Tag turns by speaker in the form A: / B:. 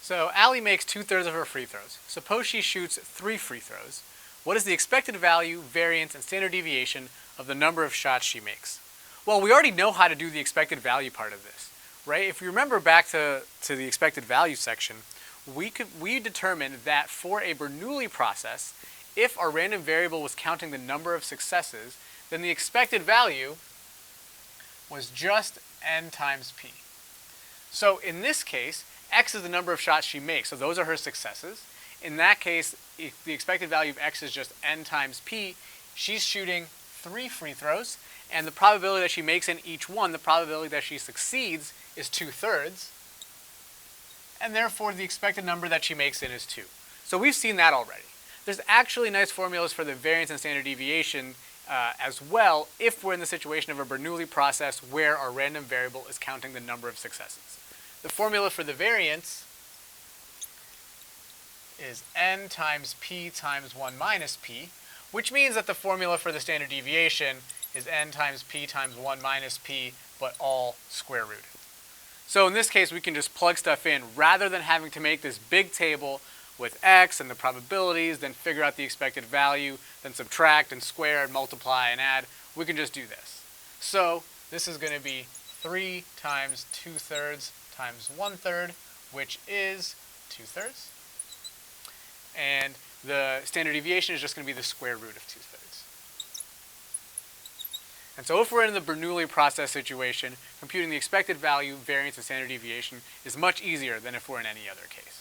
A: So Allie makes 2/3 of her free throws. Suppose she shoots 3 free throws. What is the expected value, variance, and standard deviation of the number of shots she makes? Well, we already know how to do the expected value part of this, right? If you remember back to the expected value section, we determined that for a Bernoulli process, if our random variable was counting the number of successes, then the expected value was just n times p. So in this case, x is the number of shots she makes, so those are her successes. In that case, if the expected value of x is just n times p, she's shooting 3 free throws, and the probability that she makes in each one, the probability that she succeeds, is 2/3, and therefore the expected number that she makes in is 2. So we've seen that already. There's actually nice formulas for the variance and standard deviation as well if we're in the situation of a Bernoulli process where our random variable is counting the number of successes. The formula for the variance is n times p times 1 minus p, which means that the formula for the standard deviation is n times p times 1 minus p, but all square rooted. So in this case, we can just plug stuff in rather than having to make this big table with x and the probabilities, then figure out the expected value, then subtract and square and multiply and add. We can just do this. So this is going to be 3 times 2/3 times 1/3, which is 2/3. And the standard deviation is just going to be the square root of 2/3. And so if we're in the Bernoulli process situation, computing the expected value, variance, and standard deviation is much easier than if we're in any other case.